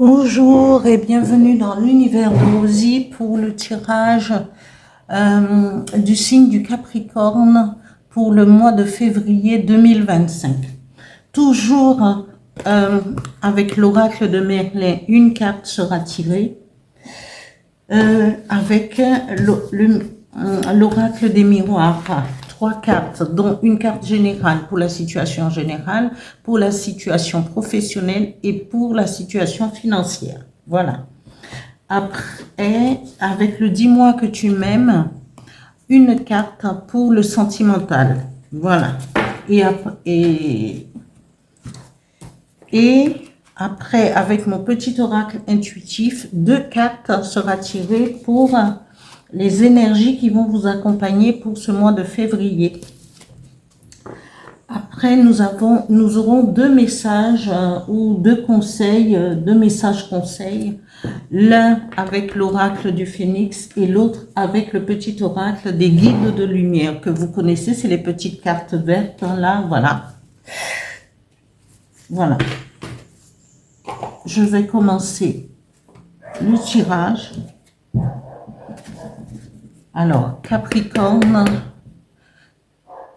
Bonjour et bienvenue dans l'univers de Rosie pour le tirage du signe du Capricorne pour le mois de février 2025. Toujours avec l'oracle de Merlin, une carte sera tirée avec l'oracle des miroirs. Trois cartes, dont une carte générale pour la situation générale, pour la situation professionnelle et pour la situation financière. Voilà. Après, avec le dis-moi que tu m'aimes, une carte pour le sentimental. Voilà. Et après, avec mon petit oracle intuitif, deux cartes sera tirées pour les énergies qui vont vous accompagner pour ce mois de février. Après, nous aurons deux messages ou deux conseils, deux messages conseils. L'un avec l'oracle du phénix et l'autre avec le petit oracle des guides de lumière que vous connaissez. C'est les petites cartes vertes, là, voilà. Voilà. Je vais commencer le tirage. Alors, Capricorne,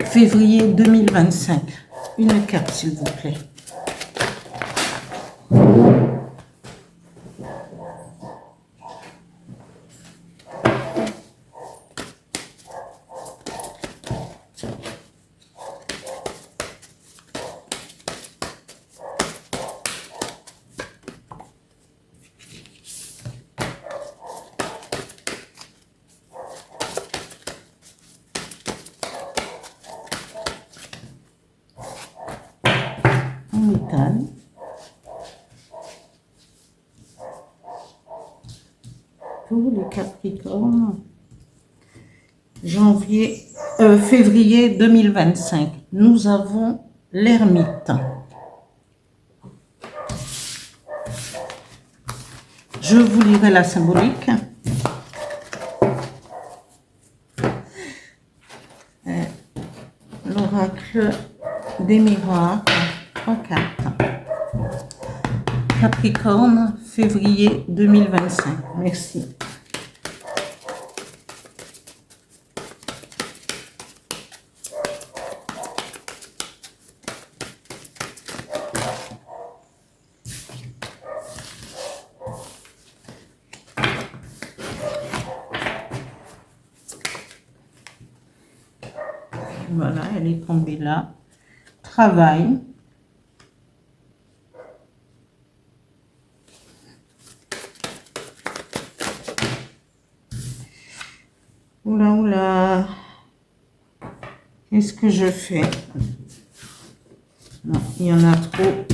février 2025. Une carte, s'il vous plaît. Métal. Pour les Capricornes, février 2025, nous avons l'ermite. Je vous lirai la symbolique. L'oracle des miroirs. Trois cartes. Capricorne, février 2025. Merci. Voilà, elle est tombée là. Travail. Oula, oula. Qu'est-ce que je fais? Non, il y en a trop.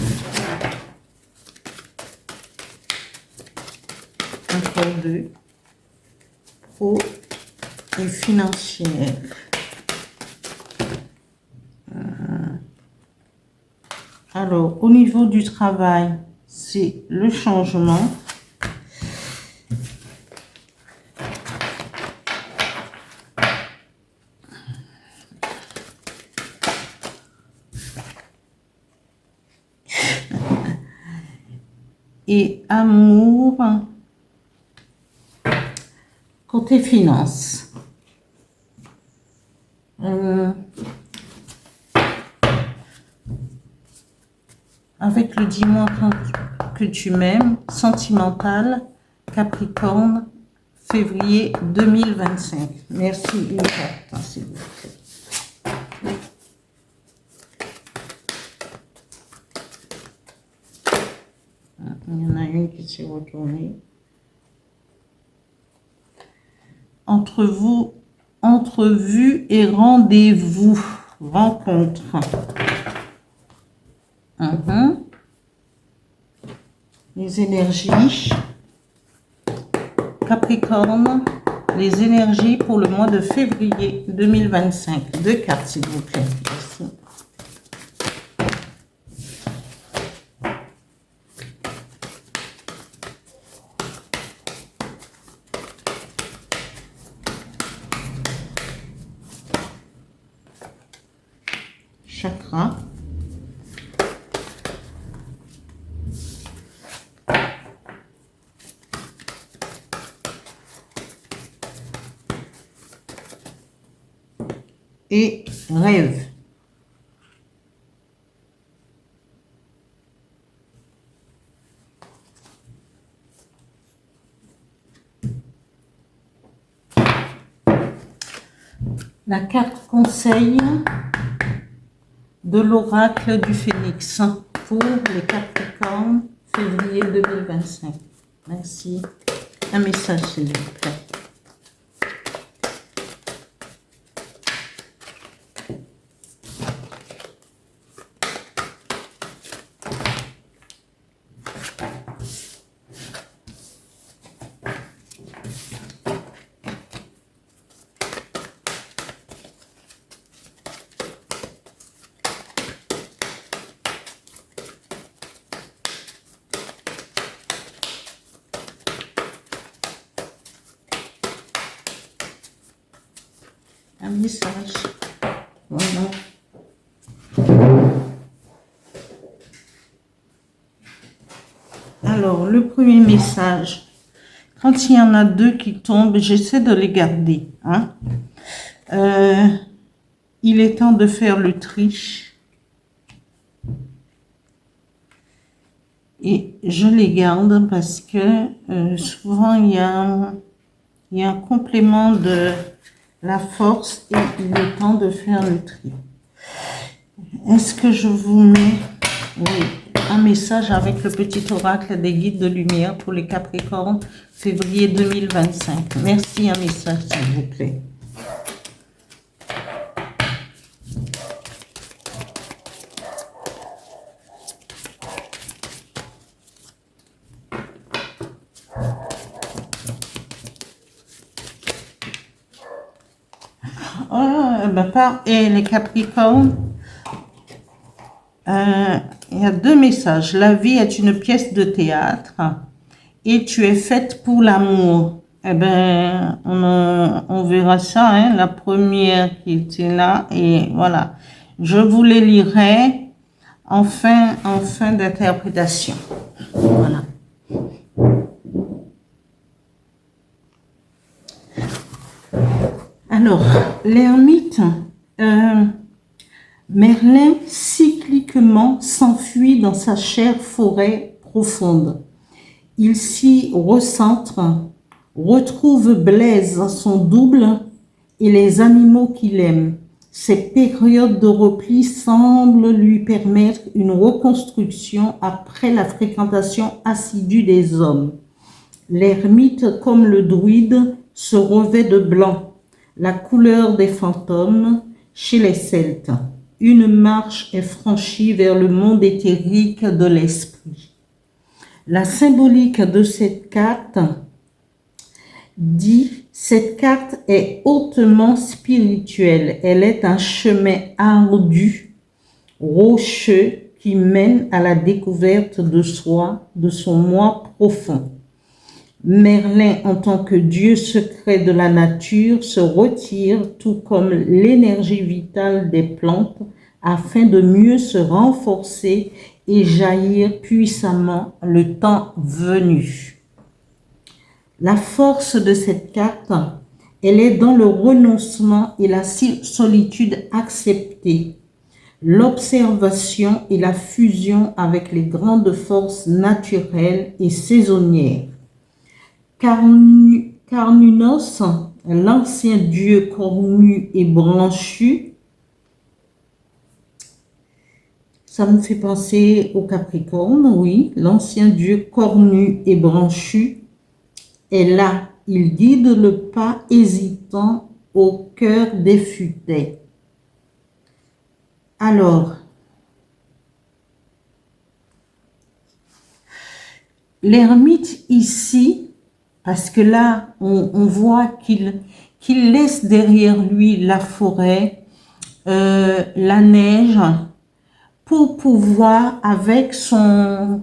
Encore deux. Pro et financière. Alors, au niveau du travail, c'est le changement. Et amour, côté finance. Avec le dis-moi que tu m'aimes, sentimental, Capricorne, février 2025. Merci, une carte, s'il vous plaît. Il y en a une qui s'est retournée. Entrevue et rendez-vous. Rencontre. Les énergies. Capricorne. Les énergies pour le mois de février 2025. Deux cartes, s'il vous plaît. Merci. Chakra. et rêve. La carte conseil de l'oracle du Phénix pour les Capricornes, février 2025. Merci. Un message, s'il vous plaît. Un message. Voilà. Alors, le premier message. Quand il y en a deux qui tombent, j'essaie de les garder. Hein. Il est temps de faire le tri. Et je les garde parce que souvent, il y a un complément de la force et il est temps de faire le tri. Est-ce que je vous mets un message avec le petit oracle des guides de lumière pour les Capricornes, février 2025? Merci, un message s'il vous plaît. Et les Capricornes, il y a deux messages. La vie est une pièce de théâtre et tu es faite pour l'amour. Eh ben, on verra ça, hein, la première qui était là. Et voilà, je vous les lirai en fin d'interprétation. Voilà. Alors, l'ermite, Merlin cycliquement s'enfuit dans sa chère forêt profonde. Il s'y recentre, retrouve Blaise, son double, et les animaux qu'il aime. Ces périodes de repli semblent lui permettre une reconstruction après la fréquentation assidue des hommes. L'ermite, comme le druide, se revêt de blanc, la couleur des fantômes chez les Celtes. Une marche est franchie vers le monde éthérique de l'esprit. La symbolique de cette carte dit: cette carte est hautement spirituelle. Elle est un chemin ardu, rocheux, qui mène à la découverte de soi, de son moi profond. Merlin, en tant que dieu secret de la nature, se retire, tout comme l'énergie vitale des plantes, afin de mieux se renforcer et jaillir puissamment le temps venu. La force de cette carte, elle est dans le renoncement et la solitude acceptée, l'observation et la fusion avec les grandes forces naturelles et saisonnières. Carnunos, l'ancien dieu cornu et branchu, ça me fait penser au Capricorne, oui, l'ancien dieu cornu et branchu est là. Il guide le pas hésitant au cœur des futaies. Alors, l'ermite ici, parce que là, on voit qu'il laisse derrière lui la forêt, la neige, pour pouvoir, avec sa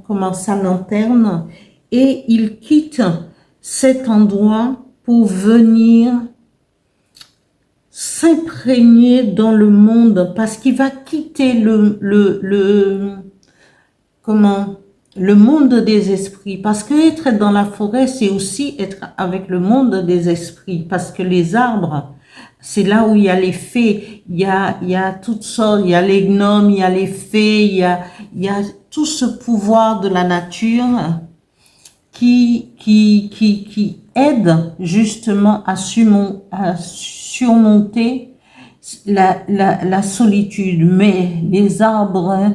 lanterne, et il quitte cet endroit pour venir s'imprégner dans le monde, parce qu'il va quitter le monde des esprits, parce que être dans la forêt, c'est aussi être avec le monde des esprits, parce que les arbres C'est là où il y a les fées, il y a toutes sortes, il y a les gnomes, il y a les fées, il y a tout ce pouvoir de la nature qui aide justement à surmonter la solitude. Mais les arbres,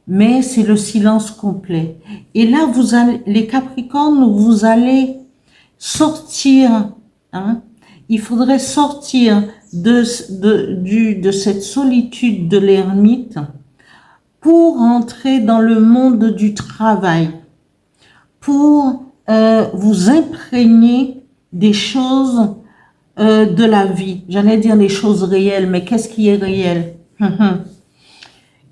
mais c'est le silence complet. Et là, vous allez, les Capricornes, vous allez sortir, hein, il faudrait sortir de cette solitude de l'ermite pour entrer dans le monde du travail, pour vous imprégner des choses de la vie. J'allais dire des choses réelles, mais qu'est-ce qui est réel?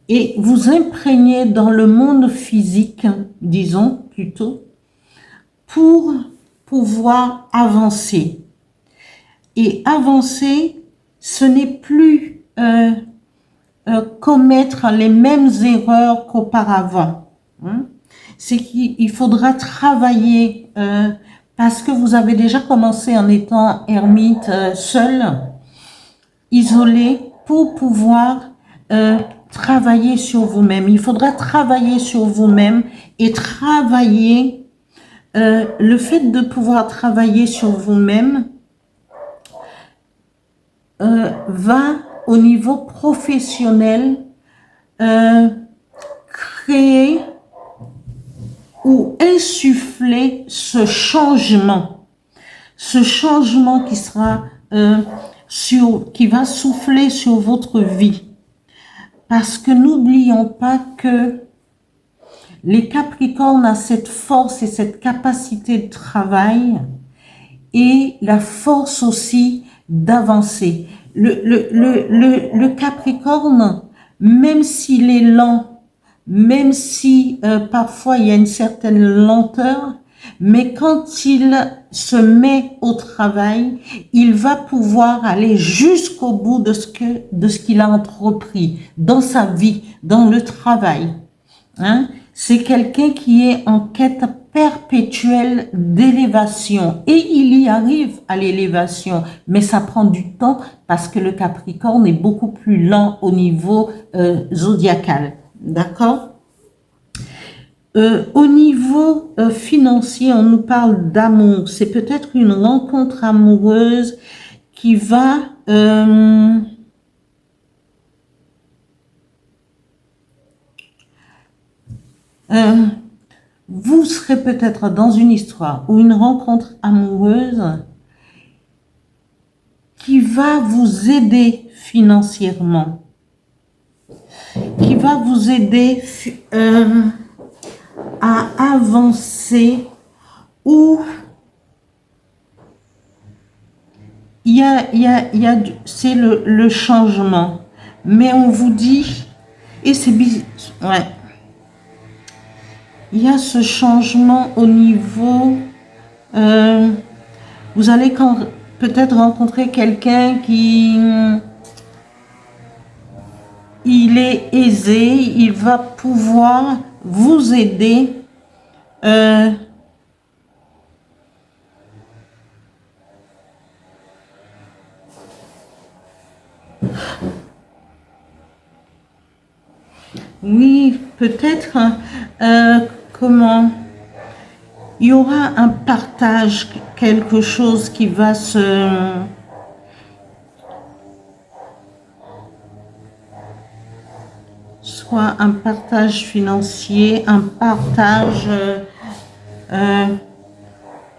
Et vous imprégner dans le monde physique, disons plutôt, pour pouvoir avancer. Et avancer, ce n'est plus commettre les mêmes erreurs qu'auparavant. Hein? C'est qu'il faudra travailler parce que vous avez déjà commencé en étant ermite, seul, isolé, pour pouvoir travailler sur vous-même. Il faudra travailler sur vous-même et travailler, le fait de pouvoir travailler sur vous-même va au niveau professionnel créer ou insuffler ce changement qui sera qui va souffler sur votre vie. Parce que n'oublions pas que les Capricornes ont cette force et cette capacité de travail et la force aussi d'avancer. Le Capricorne, même s'il est lent, même si parfois il y a une certaine lenteur, mais quand il se met au travail, il va pouvoir aller jusqu'au bout de ce qu'il a entrepris dans sa vie, dans le travail. Hein? C'est quelqu'un qui est en quête perpétuelle d'élévation et il y arrive à l'élévation, mais ça prend du temps parce que le Capricorne est beaucoup plus lent au niveau zodiacal. D'accord? Au niveau financier, on nous parle d'amour. C'est peut-être une rencontre amoureuse qui va vous serez peut-être dans une histoire ou une rencontre amoureuse qui va vous aider financièrement, qui va vous aider à avancer, ou c'est le changement, mais on vous dit, et c'est bizarre, ouais, il y a ce changement au niveau, vous allez peut-être rencontrer quelqu'un qui il est aisé, il va pouvoir vous aider oui, peut-être comment il y aura un partage, quelque chose qui va soit un partage financier, un partage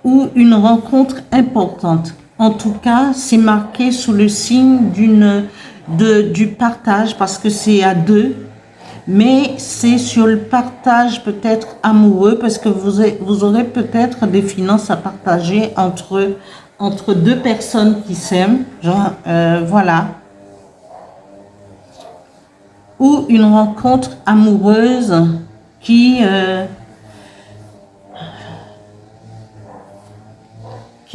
ou une rencontre importante. En tout cas, c'est marqué sous le signe du partage parce que c'est à deux, mais c'est sur le partage peut-être amoureux parce que vous aurez peut-être des finances à partager entre deux personnes qui s'aiment, genre, voilà. Ou une rencontre amoureuse qui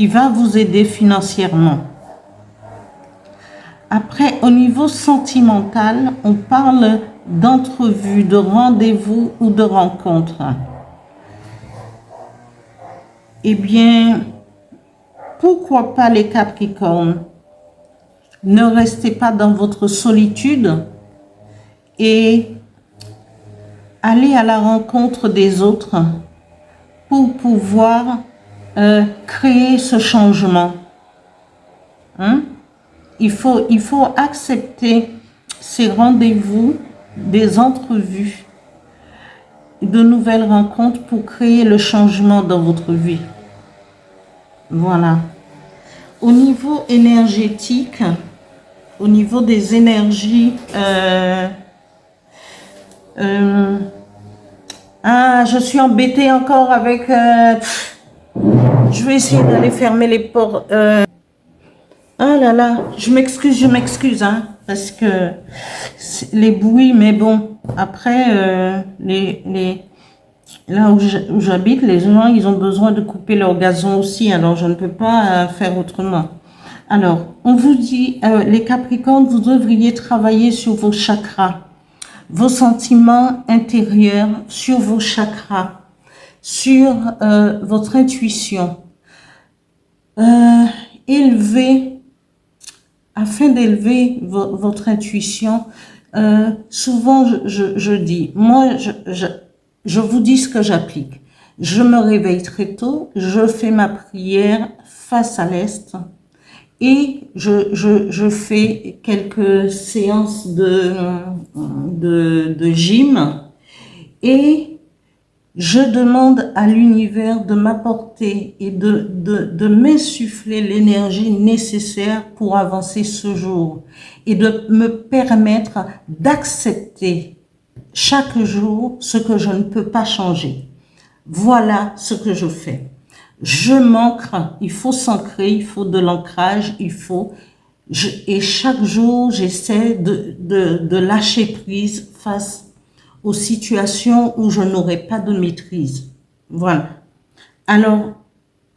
va vous aider financièrement. Après, au niveau sentimental, on parle d'entrevue, de rendez-vous ou de rencontre. Eh bien, pourquoi pas les Capricornes? Ne restez pas dans votre solitude et allez à la rencontre des autres pour pouvoir créer ce changement. Hein? Il faut accepter ces rendez-vous, des entrevues, de nouvelles rencontres pour créer le changement dans votre vie. Voilà. Au niveau énergétique, au niveau des énergies, je suis embêtée encore avec... je vais essayer d'aller fermer les portes. Ah là là, je m'excuse, hein, parce que les bruits, mais bon, après, là où j'habite, les gens, ils ont besoin de couper leur gazon aussi, alors je ne peux pas faire autrement. Alors, on vous dit, les Capricornes, vous devriez travailler sur vos chakras, vos sentiments intérieurs, sur vos chakras, sur votre intuition. Afin d'élever votre intuition, souvent je dis, moi je vous dis ce que j'applique. Je me réveille très tôt, je fais ma prière face à l'Est et je fais quelques séances de gym et je demande à l'univers de m'apporter et de m'insuffler l'énergie nécessaire pour avancer ce jour et de me permettre d'accepter chaque jour ce que je ne peux pas changer. Voilà ce que je fais. Je m'ancre, il faut s'ancrer, il faut de l'ancrage, et chaque jour j'essaie de lâcher prise face aux situations où je n'aurai pas de maîtrise. Voilà. Alors,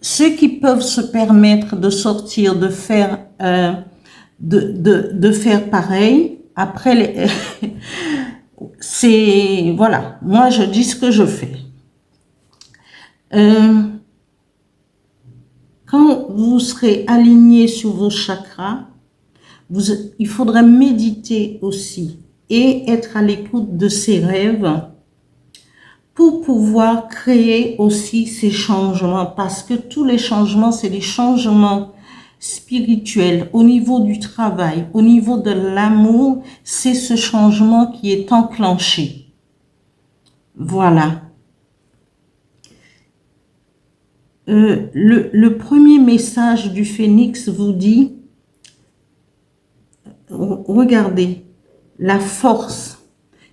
ceux qui peuvent se permettre de sortir, de faire pareil, après, c'est, voilà, moi je dis ce que je fais. Quand vous serez aligné sur vos chakras, il faudrait méditer aussi et être à l'écoute de ses rêves pour pouvoir créer aussi ces changements, parce que tous les changements, c'est des changements spirituels au niveau du travail, au niveau de l'amour, c'est ce changement qui est enclenché. Voilà. Le premier message du Phénix vous dit, regardez, la force,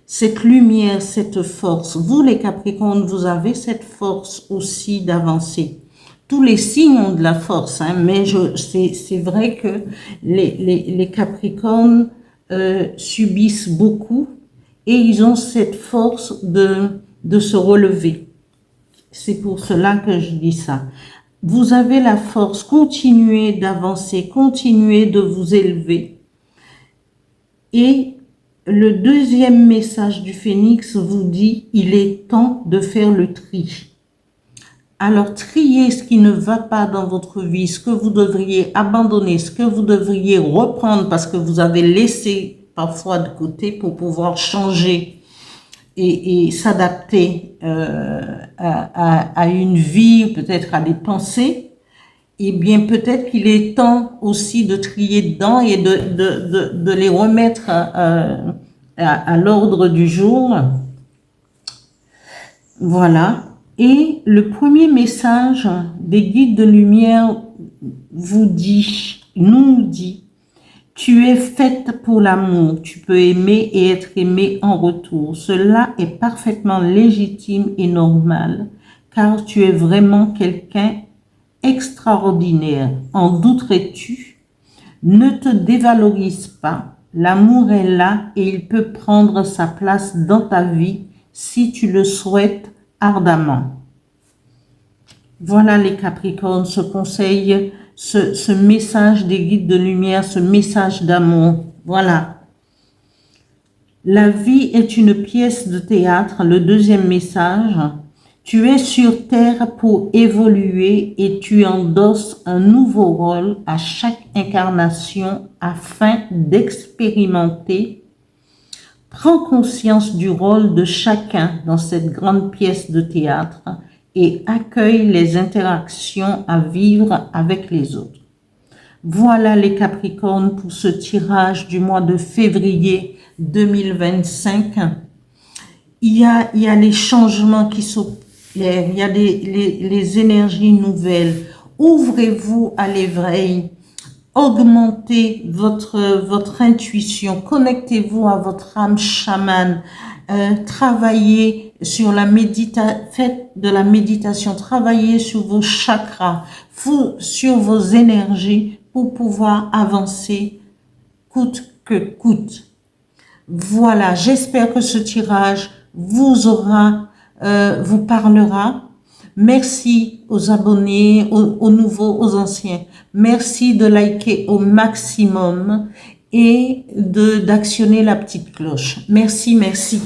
cette lumière, cette force. Vous, les Capricornes, vous avez cette force aussi d'avancer. Tous les signes ont de la force, hein, mais c'est vrai que les Capricornes subissent beaucoup et ils ont cette force de se relever. C'est pour cela que je dis ça. Vous avez la force, continuez d'avancer, continuez de vous élever. Et le deuxième message du Phénix vous dit, il est temps de faire le tri. Alors, triez ce qui ne va pas dans votre vie, ce que vous devriez abandonner, ce que vous devriez reprendre parce que vous avez laissé parfois de côté pour pouvoir changer et s'adapter à une vie, peut-être à des pensées. Eh bien, peut-être qu'il est temps aussi de trier dedans et de les remettre à l'ordre du jour. Voilà. Et le premier message des guides de lumière nous dit, tu es faite pour l'amour, tu peux aimer et être aimé en retour. Cela est parfaitement légitime et normal, car tu es vraiment quelqu'un extraordinaire. En douterais-tu? Ne te dévalorise pas. L'amour est là et il peut prendre sa place dans ta vie si tu le souhaites ardemment. Voilà les Capricornes, ce conseil, ce message des guides de lumière, ce message d'amour. Voilà. La vie est une pièce de théâtre, le deuxième message. Tu es sur Terre pour évoluer et tu endosses un nouveau rôle à chaque incarnation afin d'expérimenter. Prends conscience du rôle de chacun dans cette grande pièce de théâtre et accueille les interactions à vivre avec les autres. Voilà les Capricornes pour ce tirage du mois de février 2025. Il y a les changements qui s'opèrent, il y a les énergies nouvelles. Ouvrez-vous à l'éveil, augmentez votre intuition, connectez-vous à votre âme chamane, travaillez sur la méditation, faites de la méditation, travaillez sur vos chakras, sur vos énergies pour pouvoir avancer coûte que coûte. Voilà, j'espère que ce tirage vous parlera. Merci aux abonnés, aux nouveaux, aux anciens. Merci de liker au maximum et d'actionner la petite cloche. Merci, merci.